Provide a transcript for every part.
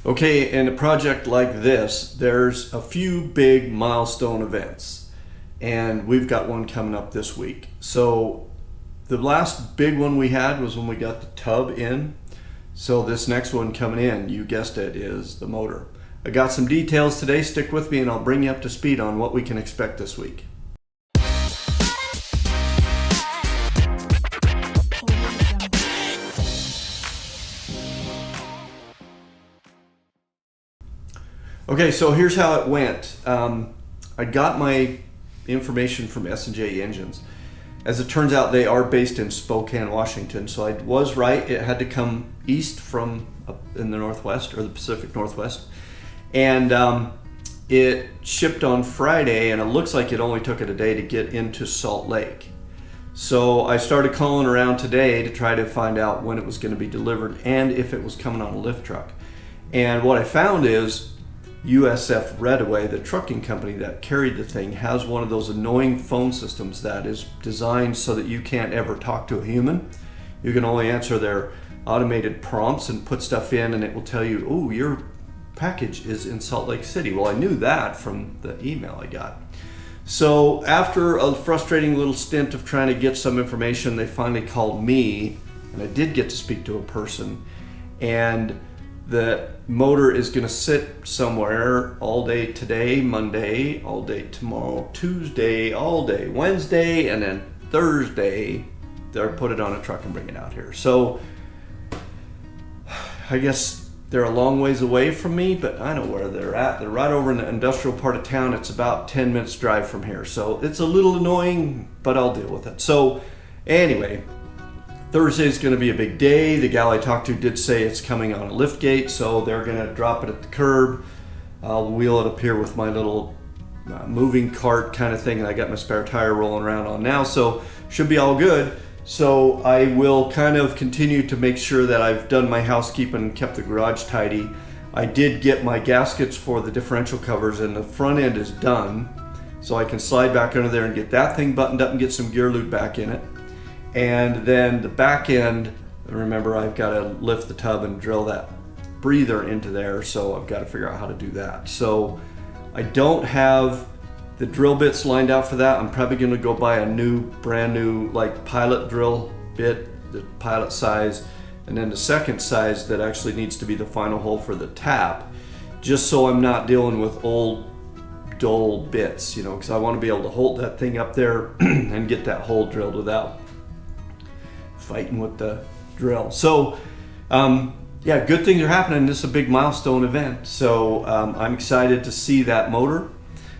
Okay, in a project like this, there's a few big milestone events, and we've got one coming up this week. So the last big one we had was when we got the tub in. So this next one coming in, you guessed it, is the motor. I got some details today. Stick with me and I'll bring you up to speed on what we can expect this week. Okay, so here's how it went. I got my information from S&J Engines. As it turns out, they are based in Spokane, Washington, so I was right. It had to come east from up in the Northwest, or the Pacific Northwest. And it shipped on Friday, and it looks like it only took it a day to get into Salt Lake. So I started calling around today to try to find out when it was going to be delivered and if it was coming on a lift truck. And what I found is USF Redaway, the trucking company that carried the thing, has one of those annoying phone systems that is designed so that you can't ever talk to a human. You can only answer their automated prompts and put stuff in, and it will tell you, oh, your package is in Salt Lake City. Well, I knew that from the email I got. So after a frustrating little stint of trying to get some information, they finally called me, and I did get to speak to a person. And the motor is going to sit somewhere all day today, Monday, all day tomorrow, Tuesday, all day Wednesday, and then Thursday they'll put it on a truck and bring it out here. So I guess they're a long ways away from me, but I know where they're at. They're right over in the industrial part of town. It's about 10 minutes drive from here. So it's a little annoying, but I'll deal with it. So anyway, Thursday is going to be a big day. The gal I talked to did say it's coming on a lift gate, so they're going to drop it at the curb. I'll wheel it up here with my little moving cart kind of thing, and I got my spare tire rolling around on now, so should be all good. So I will kind of continue to make sure that I've done my housekeeping and kept the garage tidy. I did get my gaskets for the differential covers, and the front end is done, so I can slide back under there and get that thing buttoned up and get some gear lube back in it. And then the back end, remember, I've got to lift the tub and drill that breather into there, so I've got to figure out how to do that. So I don't have the drill bits lined out for that. I'm probably going to go buy a brand new like pilot drill bit, the pilot size, and then the second size that actually needs to be the final hole for the tap, just so I'm not dealing with old dull bits, you know, because I want to be able to hold that thing up there and get that hole drilled without fighting with the drill. So yeah, good things are happening. This is a big milestone event, so I'm excited to see that motor.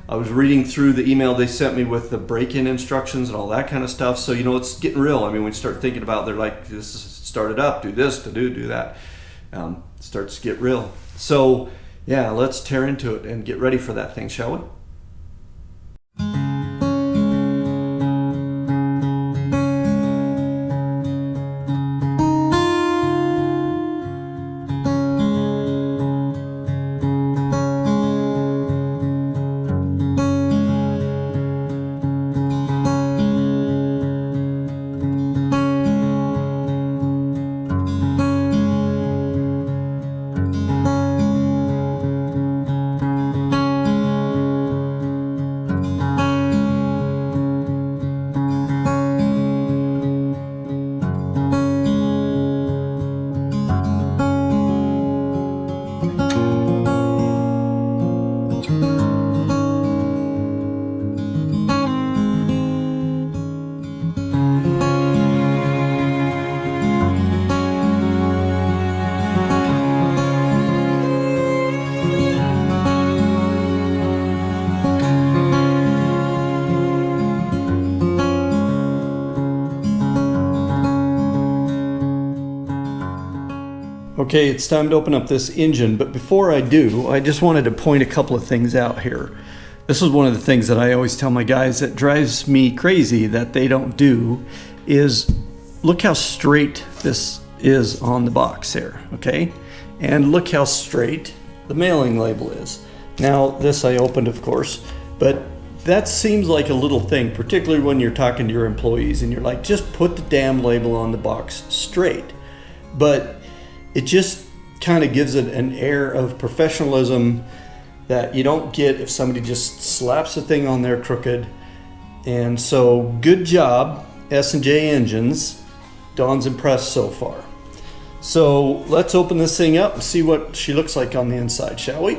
I was reading through the email they sent me with the break-in instructions and all that kind of stuff, so you know, it's getting real. I mean, when you start thinking about it, they're like, this is start it up, do this, to do that, it starts to get real. So yeah, let's tear into it and get ready for that thing, shall we? Okay, it's time to open up this engine, but before I do, I just wanted to point a couple of things out here. This is one of the things that I always tell my guys that drives me crazy that they don't do, is look how straight this is on the box here, okay? And look how straight the mailing label is. Now, this I opened, of course, but that seems like a little thing, particularly when you're talking to your employees and you're like, just put the damn label on the box straight. But it just kind of gives it an air of professionalism that you don't get if somebody just slaps the thing on there crooked. And so good job, S&J Engines. Dawn's impressed so far. So let's open this thing up and see what she looks like on the inside, shall we?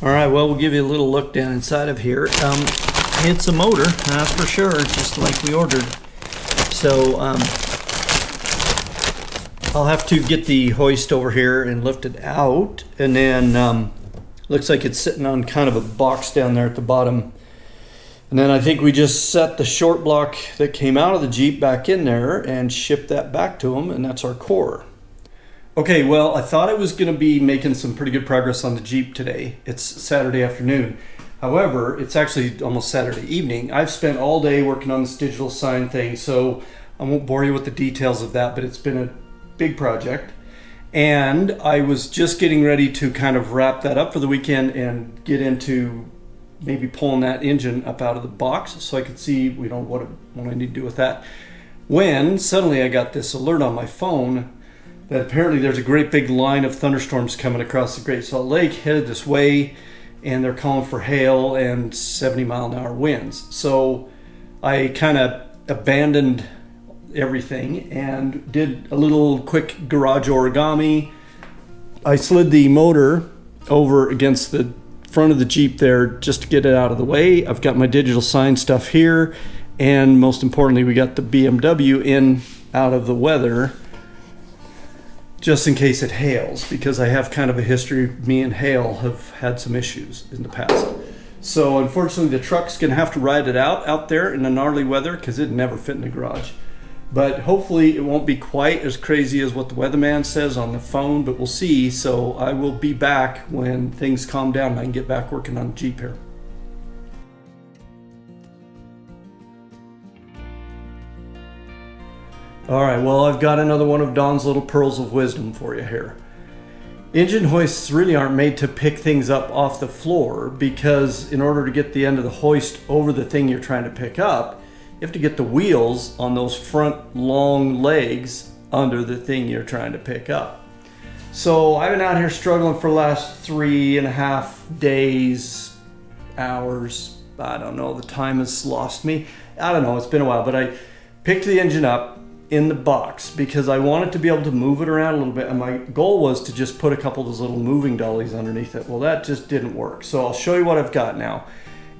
All right, well, we'll give you a little look down inside of here. It's a motor, that's for sure, just like we ordered. So I'll have to get the hoist over here and lift it out. And then looks like it's sitting on kind of a box down there at the bottom. And then I think we just set the short block that came out of the Jeep back in there and ship that back to them, and that's our core. Okay, well, I thought I was going to be making some pretty good progress on the Jeep today. It's Saturday afternoon. However, it's actually almost Saturday evening. I've spent all day working on this digital sign thing, so I won't bore you with the details of that, but it's been a big project. And I was just getting ready to kind of wrap that up for the weekend and get into maybe pulling that engine up out of the box so I could see what I need to do with that. When suddenly I got this alert on my phone that apparently there's a great big line of thunderstorms coming across the Great Salt Lake headed this way, and they're calling for hail and 70-mile-an-hour winds. So I kind of abandoned everything and did a little quick garage origami. I slid the motor over against the front of the Jeep there just to get it out of the way. I've got my digital sign stuff here, and most importantly, we got the BMW in out of the weather just in case it hails, because I have kind of a history, me and hail have had some issues in the past. So unfortunately the truck's gonna have to ride it out there in the gnarly weather because it never fit in the garage. But hopefully it won't be quite as crazy as what the weatherman says on the phone, but we'll see. So I will be back when things calm down and I can get back working on the Jeep here. All right, well, I've got another one of Dawn's little pearls of wisdom for you here. Engine hoists really aren't made to pick things up off the floor, because in order to get the end of the hoist over the thing you're trying to pick up, you have to get the wheels on those front long legs under the thing you're trying to pick up. So I've been out here struggling for the last 3.5 days, hours, I don't know, the time has lost me. I don't know, it's been a while, but I picked the engine up in the box because I wanted to be able to move it around a little bit, and my goal was to just put a couple of those little moving dollies underneath it. Well, that just didn't work. So I'll show you what I've got now.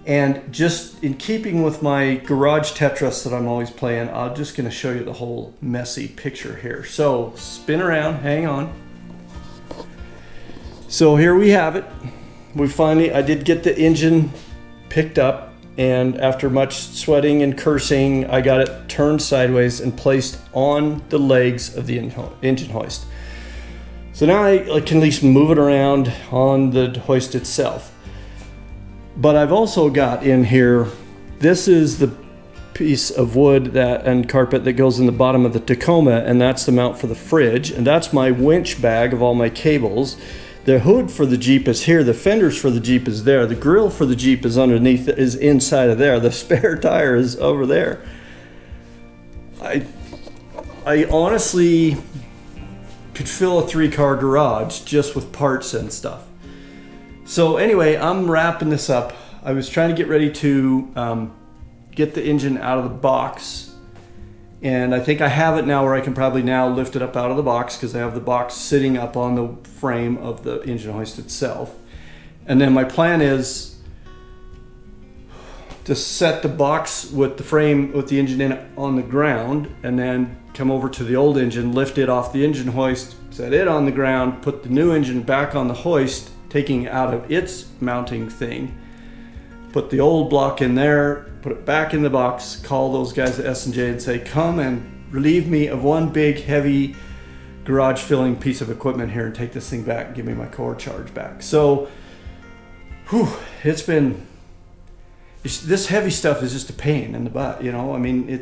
And just in keeping with my garage Tetris that I'm always playing, I'm just going to show you the whole messy picture here. So spin around, hang on. So here we have it. I did get the engine picked up, and after much sweating and cursing, I got it turned sideways and placed on the legs of the engine hoist. So now I can at least move it around on the hoist itself. But I've also got in here, this is the piece of wood and carpet that goes in the bottom of the Tacoma, and that's the mount for the fridge, and that's my winch bag of all my cables. The hood for the Jeep is here. The fenders for the Jeep is there. The grill for the Jeep is underneath, is inside of there. The spare tire is over there. I honestly could fill a 3-car garage just with parts and stuff. So anyway, I'm wrapping this up. I was trying to get ready to get the engine out of the box. And I think I have it now where I can probably now lift it up out of the box because I have the box sitting up on the frame of the engine hoist itself. And then my plan is, to set the box with the frame with the engine in it on the ground, and then come over to the old engine, lift it off the engine hoist, set it on the ground, put the new engine back on the hoist, taking out of its mounting thing, put the old block in there, put it back in the box, call those guys at S&J and say, come and relieve me of one big heavy garage filling piece of equipment here and take this thing back and give me my core charge back. So this heavy stuff is just a pain in the butt, you know. I mean,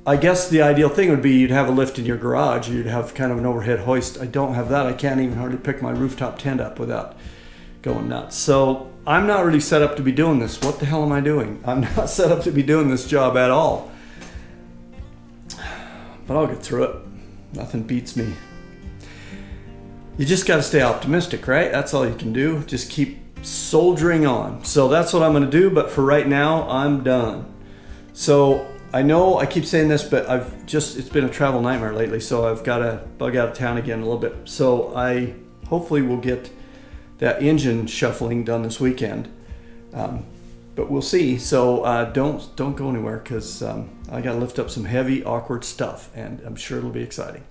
I guess the ideal thing would be you'd have a lift in your garage, you'd have kind of an overhead hoist. I don't have that. I can't even hardly pick my rooftop tent up without going nuts. So I'm not really set up to be doing this. What the hell am I doing? I'm not set up to be doing this job at all. But I'll get through it. Nothing beats me. You just got to stay optimistic, right? That's all you can do. Just keep soldiering on. So that's what I'm going to do, but for right now, I'm done. So I know I keep saying this, but it's been a travel nightmare lately, so I've got to bug out of town again a little bit. So I hopefully will get that engine shuffling done this weekend. But we'll see. So don't go anywhere, because I got to lift up some heavy, awkward stuff, and I'm sure it'll be exciting.